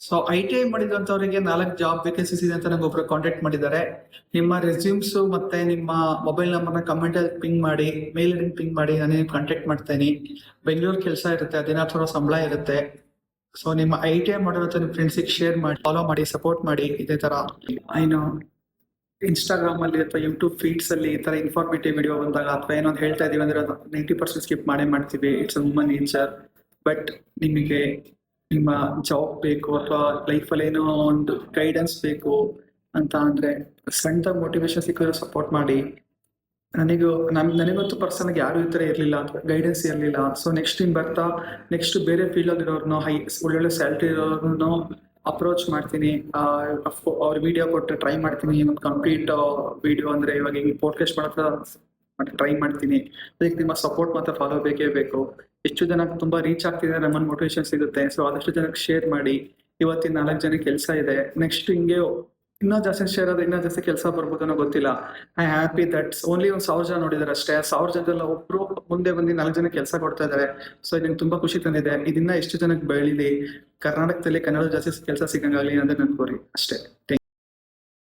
So ITI ಮಾಡಿದಂತವರಿಗೆ 4 job vacancies ಇದೆ ಅಂತ ನಂಗೆ ಒಬ್ರು ಕಾಂಟ್ಯಾಕ್ಟ್ ಮಾಡಿದ್ದಾರೆ. ನಿಮ್ಮ ರೆಸ್ಯೂಮ್ಸ್ ಮತ್ತೆ ನಿಮ್ಮ ಮೊಬೈಲ್ ನಂಬರ್ನ ಕಮೆಂಟ್ ಅಲ್ಲಿ ಪಿಂಗ್ ಮಾಡಿ, ಮೇಲ್ ಐಡಿ ಪಿಂಗ್ ಮಾಡಿ, ನಾನು ಕಾಂಟ್ಯಾಕ್ಟ್ ಮಾಡ್ತೇನೆ. ಬೆಂಗಳೂರು ಕೆಲಸ ಇರುತ್ತೆ, 16,000 ಸಂಬಳ ಇರುತ್ತೆ. ಸೊ ನಿಮ್ಮ ITI ಮಾಡಿರೋ ನಿಮ್ಮ ಫ್ರೆಂಡ್ಸಿಗೆ ಶೇರ್ ಮಾಡಿ, ಫಾಲೋ ಮಾಡಿ, ಸಪೋರ್ಟ್ ಮಾಡಿ. ಇದೇ ತರ ಏನು ಇನ್ಸ್ಟಾಗ್ರಾಮ್ ಅಲ್ಲಿ ಅಥವಾ ಯೂಟ್ಯೂಬ್ ಫೀಡ್ಸ್ ಅಲ್ಲಿ ಈ ತರ ಇನ್ಫಾರ್ಮೇಟಿವ್ ವಿಡಿಯೋ ಬಂದಾಗ ಅಥವಾ ಏನೋ ಹೇಳ್ತಾ ಇದೀವಿ ಅಂದ್ರೆ 90% ಸ್ಕಿಪ್ ಮಾಡ್ತೀವಿ. It's human nature. ಬಟ್ ನಿಮಗೆ ನಿಮ್ಮ ಜಾಬ್ ಬೇಕು ಅಥವಾ ಲೈಫಲ್ಲಿ ಏನೋ ಒಂದು ಗೈಡೆನ್ಸ್ ಬೇಕು ಅಂತ ಅಂದ್ರೆ ಸಣ್ಣದಾಗಿ ಮೋಟಿವೇಶನ್ ಸಿಕ್ಕಿದ್ರೆ ಸಪೋರ್ಟ್ ಮಾಡಿ. ನನಗಂತೂ ಪರ್ಸನ್ಗೆ ಯಾರು ಈ ಥರ ಇರಲಿಲ್ಲ, ಅಥವಾ ಗೈಡೆನ್ಸ್ ಇರಲಿಲ್ಲ. ಸೊ ನೆಕ್ಸ್ಟ್ ಬೇರೆ ಫೀಲ್ಡ್ ಇರೋರ್ನೋ ಒಳ್ಳೊಳ್ಳೆ ಸ್ಯಾಲ್ರಿ ಇರೋರ್ನೋ ಅಪ್ರೋಚ್ ಮಾಡ್ತೀನಿ. ಅವ್ರ ವಿಡಿಯೋ ಕೊಟ್ಟು ಟ್ರೈ ಮಾಡ್ತೀನಿ. ಒಂದು ಕಂಪ್ಲೀಟ್ ವಿಡಿಯೋ ಅಂದ್ರೆ ಇವಾಗ ಹಿಂಗೆ ಪೋಡ್ಕಾಸ್ಟ್ ಮಾಡೋಕೆ ಟ್ರೈ ಮಾಡ್ತೀನಿ. ಅದಕ್ಕೆ ನಿಮ್ಮ ಸಪೋರ್ಟ್ ಮತ್ತೆ ಫಾಲೋ ಬೇಕೇ ಬೇಕು. ಎಷ್ಟು ಜನಕ್ಕೆ ತುಂಬಾ ರೀಚ್ ಆಗ್ತಿದೆ, ನಮ್ಮನ್ನು ಮೋಟಿವೇಶನ್ ಸಿಗುತ್ತೆ. ಸೊ ಆದಷ್ಟು ಜನಕ್ಕೆ ಶೇರ್ ಮಾಡಿ. ಇವತ್ತಿನ 4 ಜನಕ್ಕೆ ಕೆಲಸ ಇದೆ. ನೆಕ್ಸ್ಟ್ ಹಿಂಗೆ ಇನ್ನೂ ಜಾಸ್ತಿ ಶೇರ್ ಆದ್ರೆ ಇನ್ನೂ ಜಾಸ್ತಿ ಕೆಲಸ ಬರ್ಬೋದು ಅನ್ನೋ ಗೊತ್ತಿಲ್ಲ. ಐ ಹ್ಯಾಪಿ ದಟ್ಸ್ ಓನ್ಲಿ 1,000 ಜನ ನೋಡಿದಾರೆ ಅಷ್ಟೇ. 1,000 ಜನದಲ್ಲಿ ಒಬ್ರು ಮುಂದೆ ಬಂದು 4 ಜನ ಕೆಲಸ ಕೊಡ್ತಾ ಇದ್ದಾರೆ. ಸೊ ನಂಗೆ ತುಂಬಾ ಖುಷಿ ತಂದಿದೆ. ಇದನ್ನ ಎಷ್ಟು ಜನಕ್ಕೆ ಬೆಳೀಲಿ, ಕರ್ನಾಟಕದಲ್ಲಿ ಕನ್ನಡ ಜಾಸ್ತಿ ಕೆಲಸ ಸಿಗಂಗಾಗಲಿ ಅಂತ ನನ್ಕೋರಿ ಅಷ್ಟೇ.